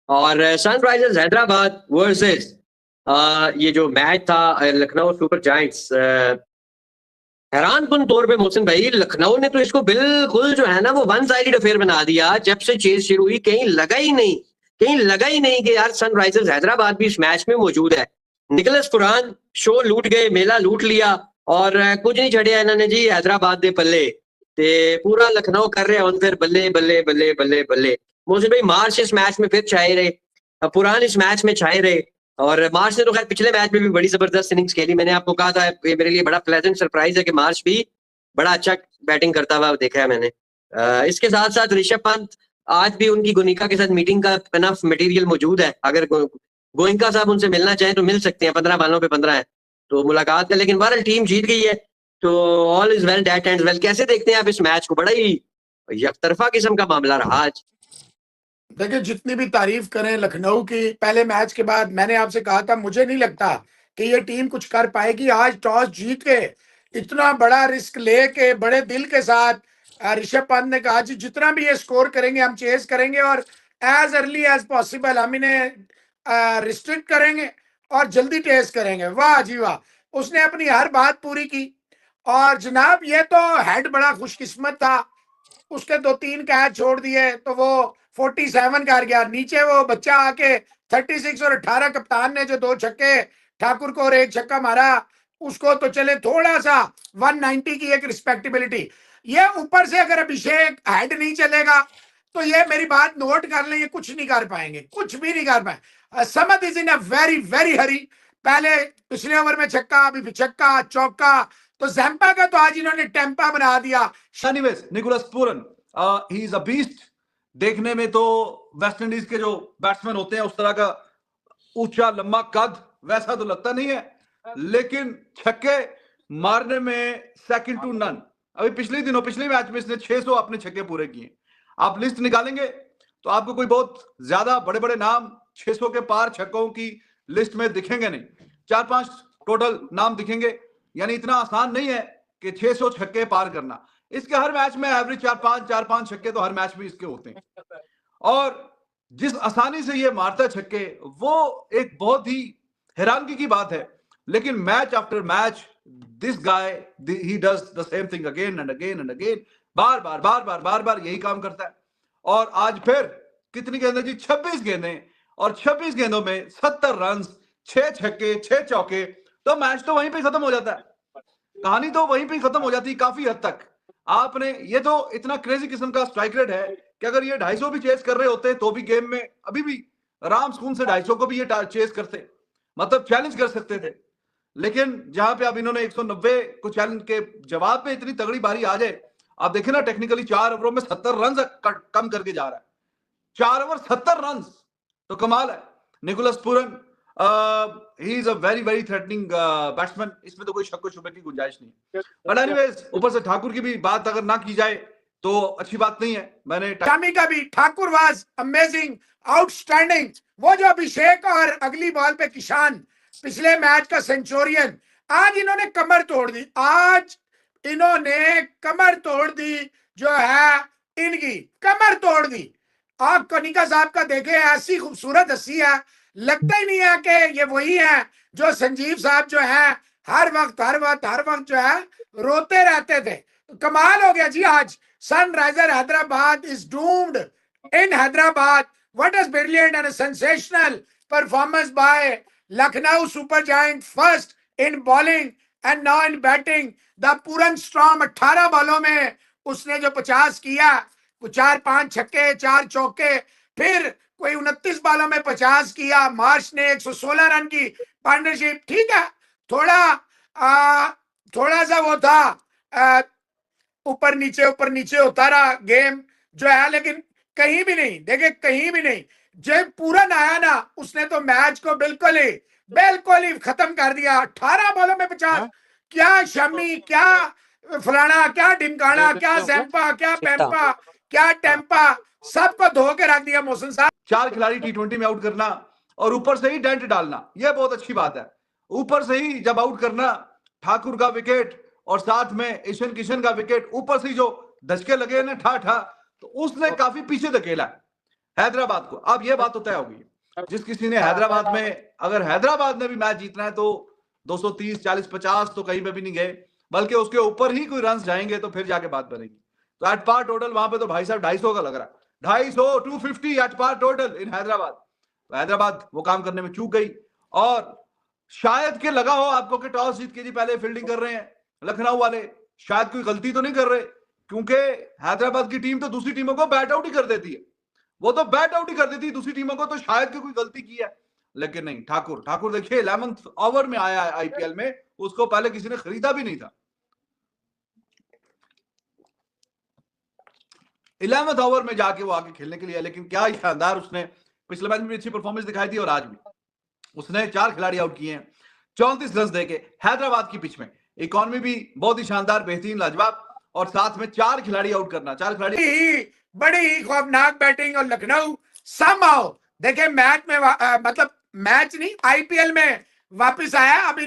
और Sunrisers Hyderabad versus ये जो मैच था लखनऊ सुपर जायंट्स, हैरानकुन तौर पे मोहसिन भाई लखनऊ ने तो इसको बिल्कुल जो है ना वो वन साइडेड अफेयर बना दिया। जब से चेज शुरू हुई कहीं लगा ही नहीं कि यार सनराइजर्स हैदराबाद भी इस मैच में मौजूद है। निकोलस पुरान शो लूट गए, मेला लूट लिया और कुछ नहीं छड़िया इन्होंने जी हैदराबाद दे पल्ले ते पूरा लखनऊ कर रहे हैं फिर बल्ले बल्ले बल्ले बल्ले बल्ले। मोहसिन भाई मार्च इस मैच में फिर छाए रहे, पुरान इस मैच में छाए रहे और मार्च ने तो खैर पिछले मैच में भी बड़ी जबरदस्त इनिंग्स खेली। मैंने आपको कहा था ये मेरे लिए बड़ा प्लेजेंट सरप्राइज है कि मार्च भी बड़ा अच्छा बैटिंग करता हुआ देखा है मैंने। इसके साथ साथ ऋषभ पंत आज भी उनकी गोनिका के साथ मीटिंग का इनफ मटेरियल मौजूद है। अगर गोइंका साहब उनसे मिलना चाहें तो मिल सकते हैं, 15 बालों पे 15 है तो मुलाकात है। लेकिन बहरहाल टीम जीत गई है तो all is well that ends well. कैसे देखते हैं आप इस मैच को? बड़ा ही यकतरफा किस्म का मामला रहा आज। देखिए, जितनी भी तारीफ करें लखनऊ की, पहले मैच के बाद मैंने आपसे कहा था मुझे नहीं लगता कि ये टीम कुछ कर पाएगी। आज टॉस जीत के इतना बड़ा रिस्क लेके बड़े दिल के साथ ऋषभ पंत ने कहा जी जितना भी ये स्कोर करेंगे हम चेस करेंगे और एज अर्ली एज पॉसिबल हम इन्हें रिस्ट्रिक्ट करेंगे और जल्दी टेस्ट करेंगे। वाह जी वाह, उसने अपनी हर बात पूरी की। और जनाब ये तो हेड बड़ा खुशकिस्मत था, उसके 2-3 कैच छोड़ दिए तो वो 47 कर गया। नीचे वो बच्चा आके 36 और 18 कप्तान ने जो 2 छक्के ठाकुर को और 1 छक्का मारा उसको तो चले थोड़ा सा 190 की एक रिस्पेक्टेबिलिटी। ये ऊपर से अगर अभिषेक हेड नहीं चलेगा तो ये मेरी बात नोट कर लें, ये कुछ नहीं कर पाएंगे, कुछ भी नहीं कर पाए। Samad is in a very very hurry. पहले पिछले ओवर में छक्का, अभी छक्का चौका, तो जैम्पा का तो आज इन्होंने टेम्पा बना दिया। Anyways Nicholas Pooran he is a beast. देखने में तो वेस्ट इंडीज के जो बैट्समैन होते हैं उस तरह का ऊंचा लंबा कद वैसा तो लगता नहीं है, लेकिन छक्के मारने में सेकंड टू नन। अभी पिछले मैच में इसने 600 अपने छक्के पूरे किए। आप लिस्ट निकालेंगे तो आपको कोई बहुत ज्यादा बड़े बड़े नाम 600 के पार छक्कों की लिस्ट में दिखेंगे नहीं, 4-5 टोटल नाम दिखेंगे। यानी इतना आसान नहीं है कि 600 छक्के पार करना। इसके हर मैच में एवरेज 4-5 छक्के तो हर मैच में इसके होते हैं और जिस आसानी से ये मारता है छक्के वो एक बहुत ही हैरानगी की बात है। लेकिन match after match this guy he does the same thing again and again and again, बार बार यही काम करता है। और आज फिर कितनी गेंदें जी? 26 गेंदें और 26 गेंदों में 70 रन, 6 छक्के 6 चौके। तो मैच तो वहीं पे खत्म हो जाता है, कहानी तो वहीं पे खत्म हो जाती है काफी हद तक। आपने ये तो इतना क्रेजी किस्म का स्ट्राइक रेट है कि अगर ये 250 भी चेस कर रहे होते तो भी गेम में अभी भी आराम सुकून से 250 को भी ये चेस करते, मतलब चैलेंज कर सकते थे। लेकिन जहां पे अब इन्होंने 190 को चैलेंज के जवाब में इतनी तगड़ी बारी आ जाए, आप देखें ना टेक्निकली 4 ओवरों में 70 रन कम करके जा रहा है। 4 ओवर 70 रन तो कमाल है। Nicholas Pooran he is a very very threatening batsman, इसमें तो कोई शक शुबे की गुंजाइश नहीं है। बट एनीवेज ऊपर से ठाकुर की भी बात अगर ना की जाए तो अच्छी बात नहीं है। मैंने शामी का भी ठाकुर वाज अमेजिंग, आउटस्टैंडिंग। वो जो अभिषेक और अगली बॉल पे किशान, पिछले मैच का सेंचुरियन, आज इन्होंने कमर तोड़ दी। आज इन्होंने कमर तोड़ दी, जो है इनकी कमर तोड़ दी। आप कनिका साहब का देखें, ऐसी खूबसूरत हंसी है, लगता ही नहीं है कि ये वही है जो संजीव साहब जो है हर वक्त जो है रोते रहते थे। तो कमाल हो गया जी। आज Sunriser Hyderabad is doomed in Hyderabad. What is brilliant and a sensational performance by Lucknow Super Giant, first in bowling and now in batting. The Puran Storm 18 बालों में उसने जो 50 किया, 4-5 छक्के 4 चौके, फिर कोई 29 बालों में 50 किया। मार्च ने 116 रन की पार्टनरशिप। ठीक है, थोड़ा सा वो था ऊपर नीचे होता रहा गेम जो है, लेकिन कहीं भी नहीं, देखे कहीं भी नहीं। जब पूरन आया ना उसने तो मैच को बिल्कुल ही खत्म कर दिया। 18 बॉलों में 50। क्या शमी, क्या फलाना, क्या ढिमकाना, क्या जैम्पा, क्या पेम्पा, क्या टेम्पा, सबको धो के रख दिया मोहसिन साहब। 4 खिलाड़ी T20 में आउट करना और ऊपर से ही डेंट डालना, यह बहुत अच्छी बात है। ऊपर से ही जब आउट करना, ठाकुर का विकेट और साथ में ईशान किशन का विकेट, ऊपर से जो धचके लगे ना ठा, तो उसने काफी पीछे धकेला हैदराबाद को। अब ये बात तो तय होगी, जिस किसी ने हैदराबाद में, अगर हैदराबाद में भी मैच जीतना है तो 230, 40, 50 तो कहीं पे भी नहीं गए, बल्कि उसके ऊपर ही कोई रन जाएंगे तो फिर जाके बात बनेगी। तो एट पार टोटल वहां पे तो भाई साहब 250 का लग रहा है, 250, 250 एट पार टोटल इन हैदराबाद। तो हैदराबाद वो काम करने में चूक गई, और शायद के लगा हो आपको कि टॉस जीत के जी पहले फील्डिंग कर रहे हैं लखनऊ वाले, शायद कोई गलती तो नहीं कर रहे, क्योंकि हैदराबाद की टीम तो दूसरी टीमों को बैट आउट ही कर देती है, वो तो बैट आउट ही कर देती है दूसरी टीमों को, तो शायद कोई गलती की है। लेकिन नहीं, ठाकुर देखिए 11th ओवर में आया है आईपीएल में, उसको पहले किसी ने खरीदा भी नहीं था। 11th ओवर में जाके वो आके खेलने के लिए, लेकिन क्या शानदार उसने पिछले मैच में भी अच्छी परफॉर्मेंस दिखाई थी, और आज भी उसने 4 खिलाड़ी आउट किए हैं 34 रन देके हैदराबाद की पिच में। इकॉनमी भी बहुत ही शानदार, बेहतरीन, लाजवाब, और साथ में 4 खिलाड़ी आउट करना, 4 खिलाड़ी, बड़ी ही खौफनाक बैटिंग। और लखनऊ समहाउ देखे मैच में मतलब मैच नहीं, आईपीएल में वापस आया। अब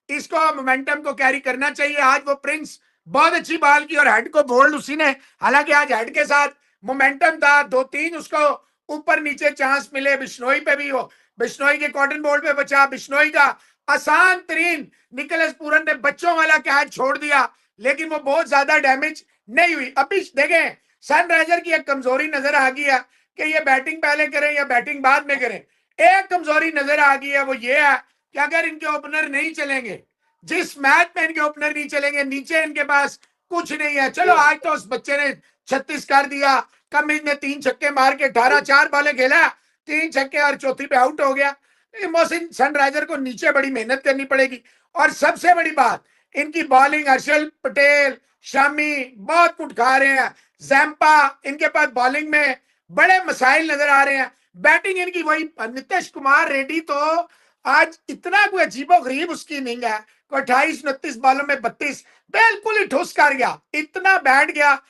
इसको मोमेंटम को कैरी करना चाहिए। आज वो प्रिंस बहुत अच्छी बॉल की और हेड को बोल्ड उसी ने, हालांकि आज हेड के साथ मोमेंटम था, 2-3 उसको ऊपर नीचे चांस मिले। बिश्नोई पे भी हो, बिश्नोई के कॉटन बोल्ड पे बचा, बिश्नोई का आसान तरीन निकोलस पूरन ने बच्चों वाला कैच छोड़ दिया, लेकिन वो बहुत ज्यादा डैमेज नहीं हुई। अभी देखें सनराइजर की एक कमजोरी नजर आ गई है कि ये बैटिंग पहले करें या बैटिंग बाद में करें। एक कमजोरी नजर आ गई है, वो ये है कि अगर इनके ओपनर नहीं चलेंगे, जिस मैच में इनके ओपनर नहीं चलेंगे, नीचे इनके पास कुछ नहीं है। चलो आज तो उस बच्चे ने 36 कर दिया, कमिंस ने 3 छक्के मार के 18 4 बॉलें खेला, 3 छक्के और चौथी पे आउट हो गया। मोहसिन सनराइजर को नीचे बड़ी मेहनत करनी पड़ेगी। और सबसे बड़ी बात, इनकी बॉलिंग, हर्षल पटेल, शामी बहुत कुट खा रहे हैं, जैम्पा, इनके पास बॉलिंग में बड़े मसाइल नजर आ रहे हैं। बैटिंग इनकी वही, नीतीश कुमार रेड्डी तो आज इतना कोई अजीबो गरीब उसकी इनिंग है, 28-29 बॉलों में 32, बिल्कुल ही ठुस कर गया, इतना बैठ गया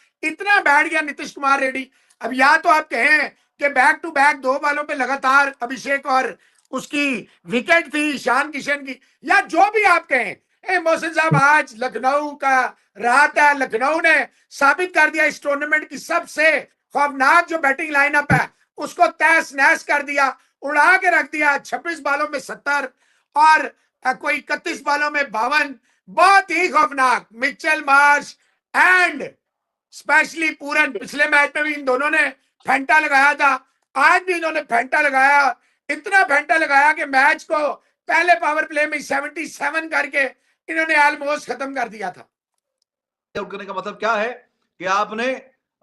नीतीश कुमार रेड्डी। अब या तो आप कहें कि बैक टू बैक 2 बॉलों पे लगातार अभिषेक और उसकी विकेट थी ईशान किशन की, या जो भी आप कहें, मोहसिन साहब आज लखनऊ का रात है। लखनऊ ने साबित कर दिया इस टूर्नामेंट की सबसे खौफनाक जो बैटिंग लाइनअप है उसको तहस नहस कर दिया, उड़ा के रख दिया। 26 बॉलों में 70 और कोई 31 बॉलों में 52, बहुत ही खौफनाक। मिचेल मार्श एंड स्पेशली पूरन, पिछले मैच में भी इन दोनों ने फेंटा लगाया था, आज भी इन्होंने फेंटा लगाया, इतना फेंटा लगाया कि मैच को पहले पावर प्ले में 77 करके इन्होंने ऑलमोस्ट खत्म कर दिया था। आउट करने का मतलब क्या है कि आपने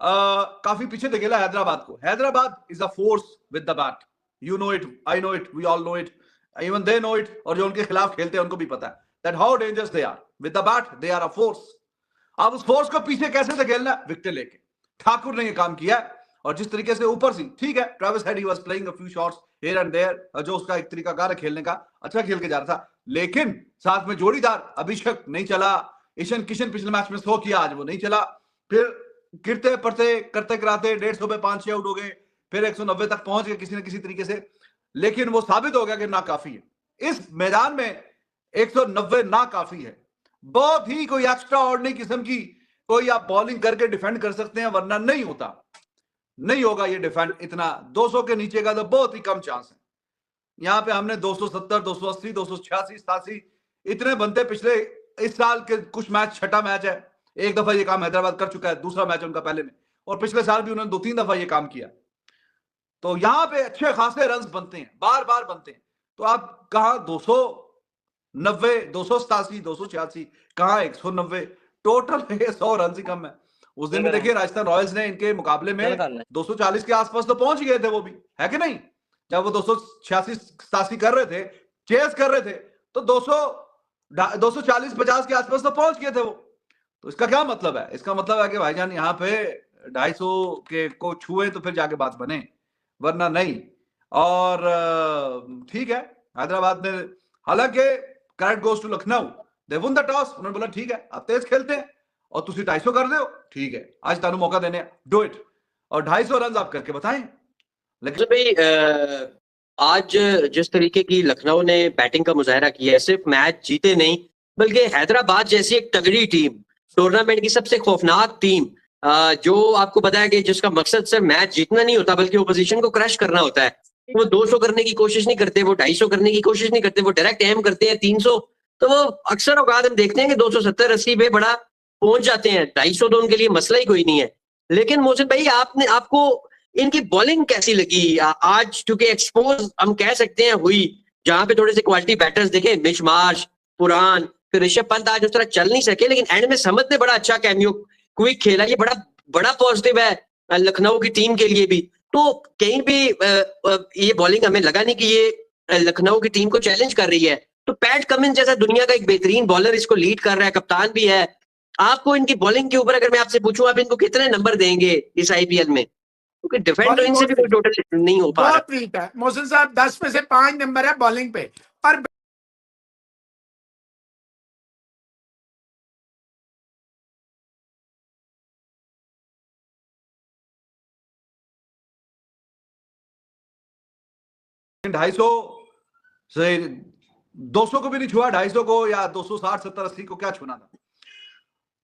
काफी पीछे धकेला हैदराबाद को। Hyderabad is a force with the bat, you know it, I know it, we all know it, even they know it, और जो उनके खिलाफ खेलते हैं उनको भी पता है that how dangerous they are with the bat, they are a force. अब उस फोर्स को पीछे कैसे धकेलना, विकेट लेके। ठाकुर ने ये काम किया, और जिस तरीके से ऊपर से, ठीक है, Travis Head he was playing a few shots here and there, जो उसका एक तरीका कार खेलने का, अच्छा खेल के जा रहा था, लेकिन साथ में जोड़ीदार अभिषेक नहीं चला, ईशान किशन पिछले मैच में 100 किया, आज वो नहीं चला, फिर गिरते पड़ते करते कराते 150 पे 5-6 आउट हो गए, फिर 190 तक पहुंच गए किसी न किसी तरीके से, लेकिन वो साबित हो गया कि ना काफी है। इस मैदान में 190 ना काफी है, बहुत ही कोई एक्स्ट्रा ऑर्डिनरी किस्म की कोई आप बॉलिंग करके डिफेंड कर सकते हैं, वरना नहीं होता, नहीं होगा ये डिफेंड इतना। 200 के नीचे का तो बहुत ही कम चांस है। यहाँ पे हमने 270, 280, 286, 87 इतने बनते पिछले, इस साल के कुछ मैच, छठा मैच है, एक दफा ये काम हैदराबाद कर चुका है, दूसरा मैच उनका पहले में, और पिछले साल भी उन्होंने 2-3 दफा ये काम किया। तो यहाँ पे अच्छे खासे रन बनते हैं, बार बार बनते हैं। तो आप कहा 290, 287, 286, कहा 190, टोटल 100 रन ही कम है। उस दिन में देखिए राजस्थान रॉयल्स ने इनके मुकाबले में 240 के आसपास तो पहुंच गए थे, वो भी है कि नहीं, जब वो 286-87 कर रहे थे, चेस कर रहे थे, तो 240-50 के आसपास तो पहुंच गए थे वो। तो इसका क्या मतलब है, इसका मतलब है कि भाईजान यहाँ पे 250 के को छुए तो फिर जाके बात बने, वरना नहीं। और ठीक है, हैदराबाद ने, हालांकि credit goes to Lucknow, they won the toss, उन्होंने बोला ठीक है आप तेज खेलते हैं और तुसी 250 कर दो, ठीक है आज तानू मौका देने, डू इट, और 250 रन आप करके बताएं। लेकिन भाई आज जिस तरीके की लखनऊ ने बैटिंग का मुजाहरा किया, सिर्फ मैच जीते नहीं बल्कि हैदराबाद जैसी एक तगड़ी टीम, टूर्नामेंट की सबसे खौफनाक टीम, जो आपको पता है कि जिसका मकसद सिर्फ मैच जीतना नहीं होता बल्कि ओपोजिशन को क्रश करना होता है, वो 200 करने की कोशिश नहीं करते, वो 250 करने की कोशिश नहीं करते, वो डायरेक्ट एम करते हैं 300। तो वो अक्सर औकात हम देखते हैं कि 270-80 पे बड़ा पहुंच जाते हैं, 250 तो उनके लिए मसला ही कोई नहीं है। लेकिन मोहसिन भाई आपको इनकी बॉलिंग कैसी लगी आज? क्योंकि एक्सपोज हम कह सकते हैं हुई, जहां पे थोड़े से क्वालिटी बैटर्स देखे, मिच मार्श, पुरान, फिर ऋषभ पंत आज उस तरह चल नहीं सके, लेकिन एंड में समद ने बड़ा अच्छा कैमियो क्विक खेला। ये बड़ा पॉजिटिव है लखनऊ की टीम के लिए भी। तो कहीं भी ये बॉलिंग हमें लगा नहीं कि ये लखनऊ की टीम को चैलेंज कर रही है। तो पैट कमिंस जैसा दुनिया का एक बेहतरीन बॉलर इसको लीड कर रहा है, कप्तान भी है। आपको इनकी बॉलिंग के ऊपर अगर मैं आपसे पूछूं, आप इनको कितने नंबर देंगे इस आईपीएल में? क्योंकि डिफेंड तो इनसे भी कोई टोटल नहीं हो पा रहा। बहुत वीक है मोहसिन साहब, 10 में से 5 नंबर है बॉलिंग पे। पर ढाई सौ से 200 को भी नहीं छुआ, 250 को या 260, 70, 80 को क्या छूना था।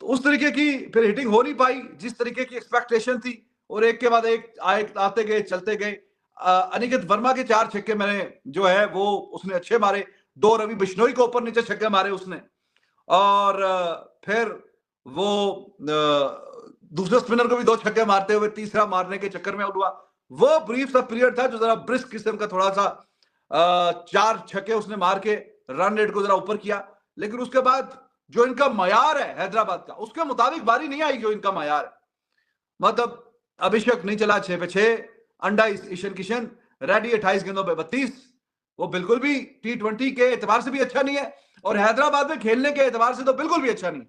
तो उस तरीके की फिर हिटिंग हो नहीं पाई जिस तरीके की एक्सपेक्टेशन थी, और एक के बाद एक आते गए चलते गए। अनिकेत वर्मा के 4 छक्के मैंने जो है वो उसने अच्छे मारे, 2 रवि बिश्नोई को ऊपर नीचे छक्के मारे उसने, और फिर वो दूसरे स्पिनर को भी 2 छक्के मारते हुए तीसरा मारने के चक्कर में हुआ। वो ब्रीफ सा पीरियड था जो जरा ब्रिस्क किस्म का, थोड़ा सा 4 छक्के उसने मार के रन रेट को जरा ऊपर किया। लेकिन उसके बाद जो इनका मयार है हैदराबाद का, उसके मुताबिक बारी नहीं आई जो इनका मयार है। मतलब अभिषेक नहीं चला 6 पे 6, अंडा ईशान किशन, रेड्डी 28 गेंदों पे 32। वो बिल्कुल भी T20 के एतबार से भी अच्छा नहीं है, और हैदराबाद में खेलने के एतबार से तो बिल्कुल भी अच्छा नहीं।